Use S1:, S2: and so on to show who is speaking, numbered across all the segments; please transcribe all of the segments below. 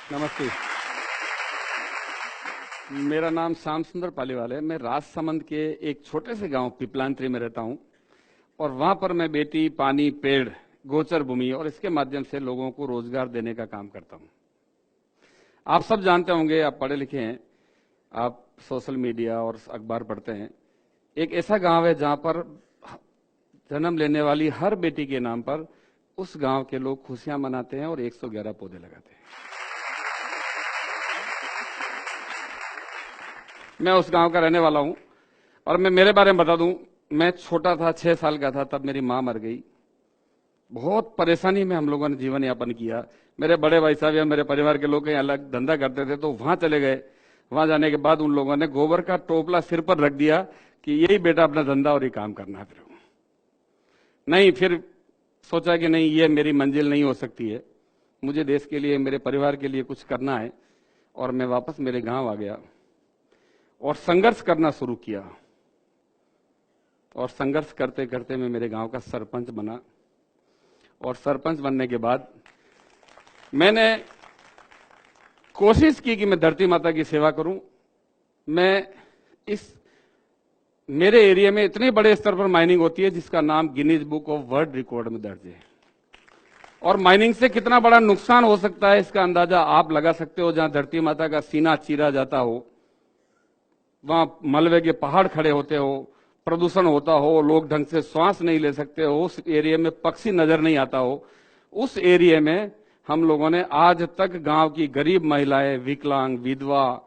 S1: नमस्ते। मेरा नाम श्याम सुंदर पालीवाल है। मैं राजसमंद के एक छोटे से गांव पिपलांत्री में रहता हूं और वहां पर मैं बेटी, पानी, पेड़, गोचर भूमि और इसके माध्यम से लोगों को रोजगार देने का काम करता हूं। आप सब जानते होंगे, आप पढ़े लिखे हैं, आप सोशल मीडिया और अखबार पढ़ते हैं। एक ऐसा गांव है जहां पर जन्म लेने वाली हर बेटी के नाम पर उस गांव के लोग खुशियां मनाते हैं और 111 पौधे लगाते हैं। मैं उस गांव का रहने वाला हूं और मैं मेरे बारे में बता दूं, मैं छोटा था, 6 साल का था, तब मेरी मां मर गई। बहुत परेशानी में हम लोगों ने जीवन यापन किया। मेरे बड़े भाई साहब या मेरे परिवार के लोग कहीं अलग धंधा करते थे तो वहां चले गए। वहां जाने के बाद उन लोगों ने गोबर का टोपला सिर पर रख दिया कि यही बेटा अपना धंधा और ये काम करना है। फिर सोचा कि नहीं, ये मेरी मंजिल नहीं हो सकती है, मुझे देश के लिए, मेरे परिवार के लिए कुछ करना है। और मैं वापस मेरे गांव आ गया और संघर्ष करना शुरू किया। और संघर्ष करते करते मैं मेरे गांव का सरपंच बना। और सरपंच बनने के बाद मैंने कोशिश की कि मैं धरती माता की सेवा करूं। मेरे एरिया में इतने बड़े स्तर पर माइनिंग होती है जिसका नाम Guinness book of world record में दर्ज है। और माइनिंग से कितना बड़ा नुकसान हो सकता है इसका अंदाजा आप लगा सकते हो। जहां धरती माता का सीना चीरा जाता हो, वहां मलबे के पहाड़ खड़े होते हो, प्रदूषण होता हो, लोग ढंग से श्वास नहीं ले सकते हो, उस एरिया में पक्षी नजर नहीं आता हो, उस एरिया में हम लोगों ने आज तक गांव की गरीब महिलाएं, विकलांग, विधवा,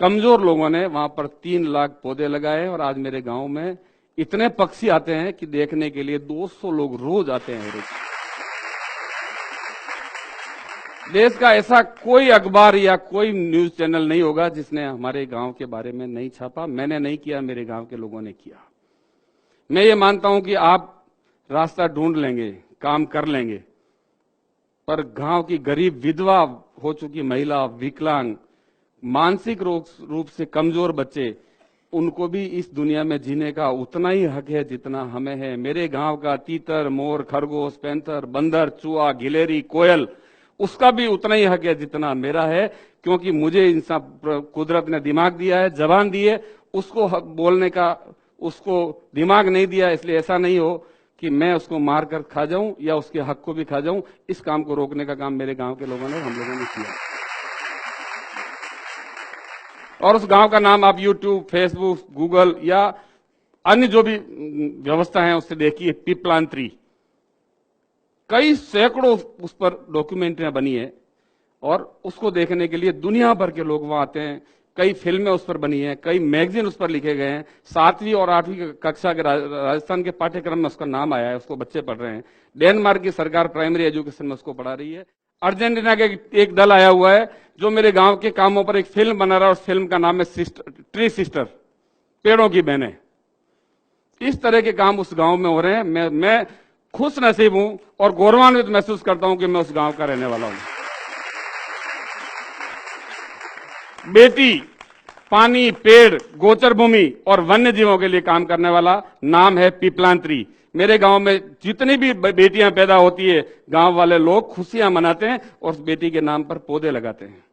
S1: कमजोर लोगों ने वहां पर 3 लाख पौधे लगाए। और आज मेरे गांव में इतने पक्षी आते हैं कि देखने के लिए 200 लोग रोज आते हैं। रोज देश का ऐसा कोई अखबार या कोई न्यूज चैनल नहीं होगा जिसने हमारे गांव के बारे में नहीं छापा। मैंने नहीं किया, मेरे गांव के लोगों ने किया। मैं ये मानता हूं कि आप रास्ता ढूंढ लेंगे, काम कर लेंगे, पर गांव की गरीब, विधवा हो चुकी महिला, विकलांग, मानसिक रूप से कमजोर बच्चे, उनको भी इस दुनिया में जीने का उतना ही हक है जितना हमें है। मेरे गांव का तीतर, मोर, खरगोश, पैंथर, बंदर, चूहा, गिलेरी, कोयल, उसका भी उतना ही हक है जितना मेरा है। क्योंकि मुझे इंसान कुदरत ने दिमाग दिया है, जबान दी है, उसको बोलने का उसको दिमाग नहीं दिया। इसलिए ऐसा नहीं हो कि मैं उसको मार कर खा जाऊं या उसके हक को भी खा जाऊं। इस काम को रोकने का काम मेरे गांव के लोगों ने, हम लोगों ने किया। और उस गांव का नाम आप यूट्यूब, फेसबुक, गूगल या अन्य जो भी व्यवस्था है उससे देखिए, पिपलांत्री। कई सैकड़ों उस पर डॉक्यूमेंट्रियां बनी है और उसको देखने के लिए दुनिया भर के लोग वहां आते हैं। कई फिल्में उस पर बनी हैं, कई मैगजीन उस पर लिखे गए हैं। 7वीं और 8वीं कक्षा के राजस्थान के पाठ्यक्रम में उसका नाम आया है, उसको बच्चे पढ़ रहे हैं। डेनमार्क की सरकार प्राइमरी एजुकेशन में उसको पढ़ा रही है। अर्जेंटीना के एक दल आया हुआ है जो मेरे गांव के कामों पर एक फिल्म बना रहा है। उस फिल्म का नाम है ट्री सिस्टर, पेड़ों की बहनें। इस तरह के काम उस गांव में हो रहे हैं। मैं खुश नसीब हूं और गौरवान्वित महसूस करता हूं कि मैं उस गांव का रहने वाला हूं। बेटी, पानी, पेड़, गोचर भूमि और वन्य जीवों के लिए काम करने वाला नाम है पिपलांत्री। मेरे गांव में जितनी भी बेटियां पैदा होती है, गांव वाले लोग खुशियां मनाते हैं और उस बेटी के नाम पर पौधे लगाते हैं।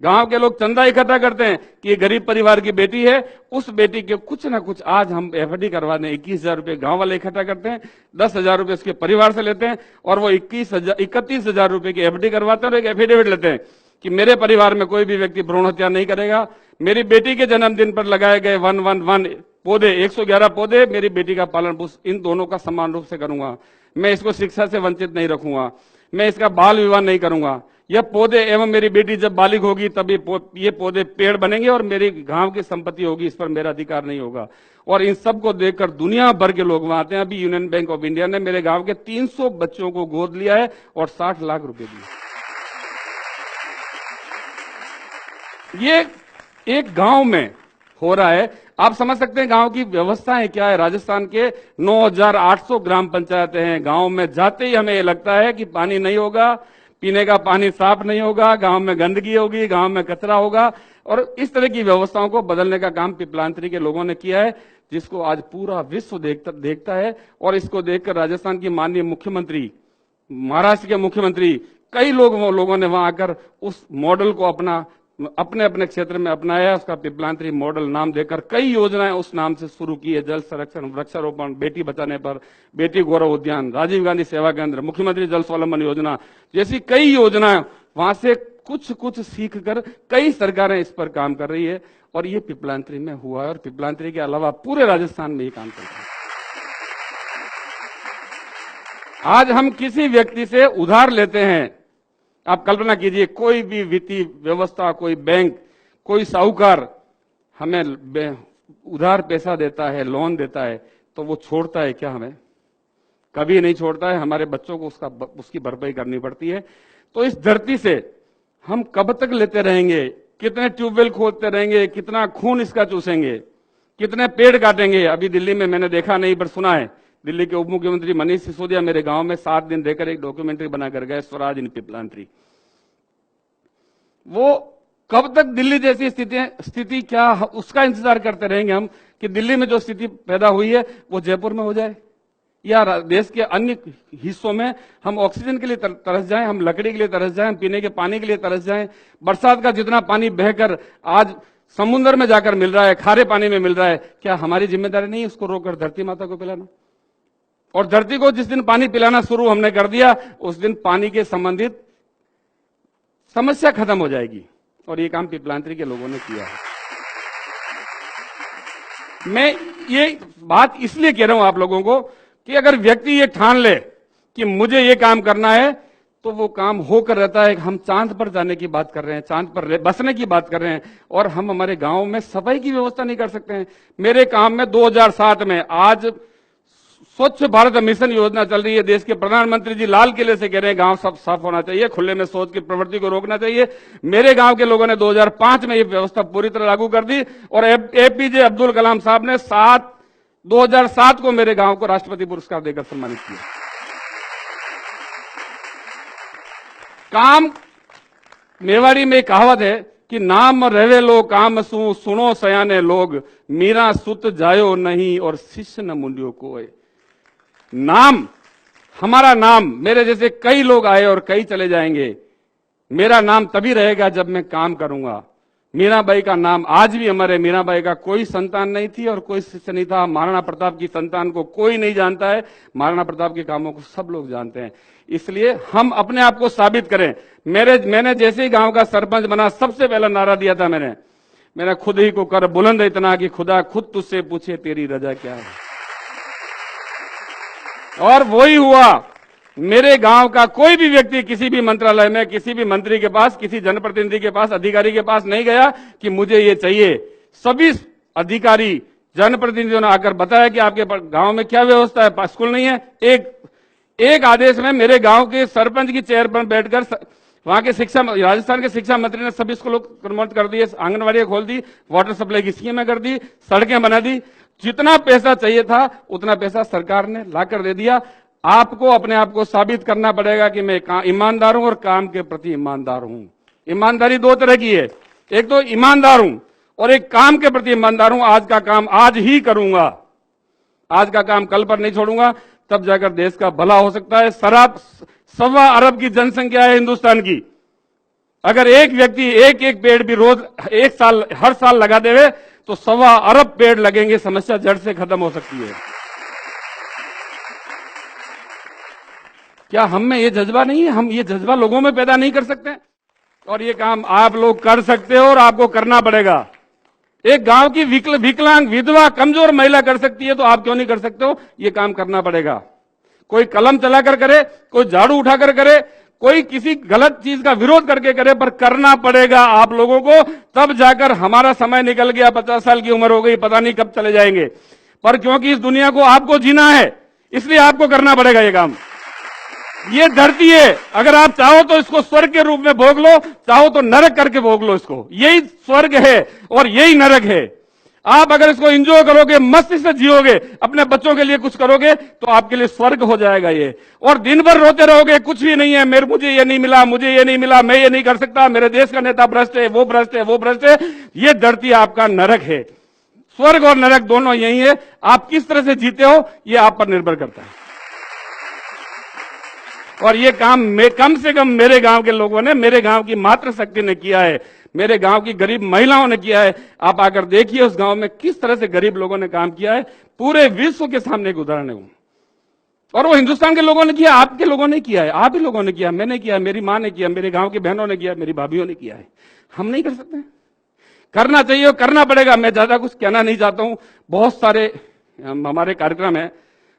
S1: गांव के लोग चंदा इकट्ठा करते हैं कि ये गरीब परिवार की बेटी है, उस बेटी के कुछ ना कुछ आज हम एफडी करवा दें। 21,000 रुपए गांव वाले इकट्ठा करते हैं, 10,000 रुपए उसके परिवार से लेते हैं और वो 31,000 रुपए की एफडी करवाते हैं और एक एफिडेविट लेते हैं कि मेरे परिवार में कोई भी व्यक्ति भ्रूण हत्या नहीं करेगा। मेरी बेटी के जन्मदिन पर लगाए गए 111 पौधे, 111 पौधे, मेरी बेटी का पालन पोषण इन दोनों का समान रूप से करूंगा। मैं इसको शिक्षा से वंचित नहीं रखूंगा, मैं इसका बाल विवाह नहीं करूंगा। यह पौधे एवं मेरी बेटी जब बालिग होगी तब ये पौधे पेड़ बनेंगे और मेरी गांव की संपत्ति होगी, इस पर मेरा अधिकार नहीं होगा। और इन सबको देखकर दुनिया भर के लोग वहां आते हैं। अभी यूनियन बैंक ऑफ इंडिया ने मेरे गांव के 300 बच्चों को गोद लिया है और 60 लाख रुपए दिए। ये एक गांव में हो रहा है। आप समझ सकते हैं गांव की व्यवस्थाएं क्या है। राजस्थान के 9,800 ग्राम पंचायतें हैं। गांव में जाते ही हमें लगता है कि पानी नहीं होगा, पीने का पानी साफ नहीं होगा, गांव में गंदगी होगी, गांव में कचरा होगा। और इस तरह की व्यवस्थाओं को बदलने का काम पिपलांत्री के लोगों ने किया है, जिसको आज पूरा विश्व देखता है। और इसको देखकर राजस्थान की माननीय मुख्यमंत्री, महाराष्ट्र के मुख्यमंत्री कई लोगों ने वहां आकर उस मॉडल को अपने अपने क्षेत्र में अपनाया। उसका पिपलांतरी मॉडल नाम देकर कई योजनाएं उस नाम से शुरू की है। जल संरक्षण, वृक्षारोपण, बेटी बचाने पर, बेटी गौरव उद्यान, राजीव गांधी सेवा केंद्र, मुख्यमंत्री जल स्वावलंबन योजना जैसी कई योजनाएं, वहां से कुछ सीख कर कई सरकारें इस पर काम कर रही है और ये पिपलांतरी में हुआ है और पिपलांतरी के अलावा पूरे राजस्थान में ये काम चल रहा है। आज हम किसी व्यक्ति से उधार लेते हैं, आप कल्पना कीजिए कोई भी वित्तीय व्यवस्था, कोई बैंक, कोई साहूकार हमें उधार पैसा देता है, लोन देता है, तो वो छोड़ता है क्या? हमें कभी नहीं छोड़ता है। हमारे बच्चों को उसकी भरपाई करनी पड़ती है। तो इस धरती से हम कब तक लेते रहेंगे? कितने ट्यूबवेल खोदते रहेंगे? कितना खून इसका चूसेंगे? कितने पेड़ काटेंगे? अभी दिल्ली में मैंने देखा नहीं पर सुना है, दिल्ली के उप मुख्यमंत्री मनीष सिसोदिया मेरे गांव में 7 दिन रहकर एक डॉक्यूमेंट्री बनाकर गए, स्वराज इन पिपलांतरी। वो कब तक दिल्ली जैसी स्थिति क्या उसका इंतजार करते रहेंगे हम कि दिल्ली में जो स्थिति पैदा हुई है वो जयपुर में हो जाए, या देश के अन्य हिस्सों में हम ऑक्सीजन के लिए तरस जाएं, हम लकड़ी के लिए तरस जाएं, हम पीने के पानी के लिए तरस जाएं। बरसात का जितना पानी बहकर आज समुद्र में जाकर मिल रहा है, खारे पानी में मिल रहा है, क्या हमारी जिम्मेदारी नहीं उसको रोककर धरती माता को पिलाना? और धरती को जिस दिन पानी पिलाना शुरू हमने कर दिया, उस दिन पानी के संबंधित समस्या खत्म हो जाएगी। और ये काम पिपलांतरी के लोगों ने किया है। मैं ये बात इसलिए कह रहा हूं आप लोगों को कि अगर व्यक्ति ये ठान ले कि मुझे ये काम करना है, तो वो काम होकर रहता है। हम चांद पर जाने की बात कर रहे हैं, चांद पर बसने की बात कर रहे हैं, और हम हमारे गांव में सफाई की व्यवस्था नहीं कर सकते हैं। मेरे काम में 2007 में आज स्वच्छ भारत मिशन योजना चल रही है। देश के प्रधानमंत्री जी लाल किले से कह रहे हैं गांव सब साफ होना चाहिए, खुले में शौच की प्रवृत्ति को रोकना चाहिए। मेरे गांव के लोगों ने 2005 में ये व्यवस्था पूरी तरह लागू कर दी और एपीजे अब्दुल कलाम साहब ने 2007 को मेरे गांव को राष्ट्रपति पुरस्कार देकर सम्मानित किया। काम मेवाड़ी में कहावत है कि नाम रहे लो काम सुनो सयाने लोग, मीरा सुत जायो नहीं और शिष्य न मुंडियो कोय। नाम, हमारा नाम, मेरे जैसे कई लोग आए और कई चले जाएंगे। मेरा नाम तभी रहेगा जब मैं काम करूंगा। मीराबाई का नाम आज भी अमर है। मीराबाई का कोई संतान नहीं थी और कोई शिष्य नहीं था। महाराणा प्रताप की संतान को कोई नहीं जानता है, महाराणा प्रताप के कामों को सब लोग जानते हैं। इसलिए हम अपने आप को साबित करें। मैंने जैसे ही गांव का सरपंच बना, सबसे पहला नारा दिया था मैंने खुद ही को कर बुलंद इतना कि खुदा खुद तुझसे पूछे तेरी रजा क्या है। और वही हुआ। मेरे गांव का कोई भी व्यक्ति किसी भी मंत्रालय में, किसी भी मंत्री के पास, किसी जनप्रतिनिधि के पास, अधिकारी के पास नहीं गया कि मुझे ये चाहिए। सभी अधिकारी, जनप्रतिनिधियों ने आकर बताया कि आपके गांव में क्या व्यवस्था है, स्कूल नहीं है। एक आदेश में मेरे गांव के सरपंच की चेयर पर बैठकर वहां के राजस्थान के शिक्षा मंत्री ने सभी स्कूलों को प्रमोट कर दिए, आंगनबाड़ी खोल दी, वाटर सप्लाई की स्कीमें कर दी, सड़कें बना दी। जितना पैसा चाहिए था उतना पैसा सरकार ने लाकर दे दिया। आपको अपने आप को साबित करना पड़ेगा कि मैं ईमानदार हूं और काम के प्रति ईमानदार हूं। ईमानदारी दो तरह की है, एक तो ईमानदार हूं और एक काम के प्रति ईमानदार हूं। आज का काम आज ही करूंगा, आज का काम कल पर नहीं छोड़ूंगा, तब जाकर देश का भला हो सकता है। 1.25 अरब की जनसंख्या है हिंदुस्तान की। अगर एक व्यक्ति एक पेड़ भी रोज हर साल लगा देवे तो 1.25 अरब पेड़ लगेंगे, समस्या जड़ से खत्म हो सकती है। क्या हम में ये जज्बा नहीं है? हम ये जज्बा लोगों में पैदा नहीं कर सकते? और ये काम आप लोग कर सकते हो और आपको करना पड़ेगा। एक गांव की विकलांग, विधवा, कमजोर महिला कर सकती है तो आप क्यों नहीं कर सकते हो? ये काम करना पड़ेगा। कोई कलम चलाकर करे, कोई झाड़ू उठाकर करे, कोई किसी गलत चीज का विरोध करके करे, पर करना पड़ेगा आप लोगों को। तब जाकर हमारा समय निकल गया, 50 साल की उम्र हो गई, पता नहीं कब चले जाएंगे, पर क्योंकि इस दुनिया को आपको जीना है, इसलिए आपको करना पड़ेगा ये काम। ये धरती है, अगर आप चाहो तो इसको स्वर्ग के रूप में भोग लो, चाहो तो नरक करके भोग लो इसको। यही स्वर्ग है और यही नरक है। आप अगर इसको एंजॉय करोगे, मस्ती से जियोगे, अपने बच्चों के लिए कुछ करोगे, तो आपके लिए स्वर्ग हो जाएगा ये। और दिन भर रोते रहोगे, कुछ भी नहीं है, मुझे ये नहीं मिला, मुझे ये नहीं मिला, मैं ये नहीं कर सकता, मेरे देश का नेता भ्रष्ट है, वो भ्रष्ट है, वो भ्रष्ट है। ये धरती आपका नरक है। स्वर्ग और नरक दोनों यही है। आप किस तरह से जीते हो ये आप पर निर्भर करता है। और ये काम कम से कम मेरे गांव के लोगों ने, मेरे गांव की मातृशक्ति ने किया है, मेरे गांव की गरीब महिलाओं ने किया है। आप आकर देखिए उस गांव में किस तरह से गरीब लोगों ने काम किया है। पूरे विश्व के सामने एक उदाहरण है वो। और वो हिंदुस्तान के लोगों ने किया, आपके लोगों ने किया है, आप ही लोगों ने किया, मैंने किया, मेरी मां ने किया, मेरे गांव की बहनों ने किया, मेरी भाभीयों ने किया है। हम नहीं कर सकते? करना चाहिए और करना पड़ेगा। मैं ज्यादा कुछ कहना नहीं चाहता हूं। बहुत सारे हमारे कार्यक्रम है।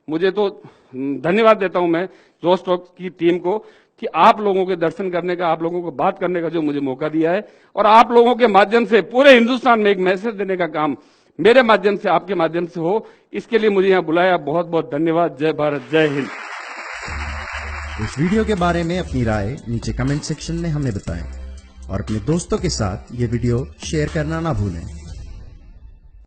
S1: मुझे तो धन्यवाद देता हूं मैं जोश टॉक की टीम को कि आप लोगों के दर्शन करने का, आप लोगों को बात करने का जो मुझे मौका दिया है, और आप लोगों के माध्यम से पूरे हिंदुस्तान में एक मैसेज देने का काम मेरे माध्यम से, आपके माध्यम से हो, इसके लिए मुझे यहां बुलाया। बहुत बहुत धन्यवाद। जय भारत, जय हिंद।
S2: इस वीडियो के बारे में अपनी राय नीचे कमेंट सेक्शन में हमें बताएं और अपने दोस्तों के साथ ये वीडियो शेयर करना ना भूलें।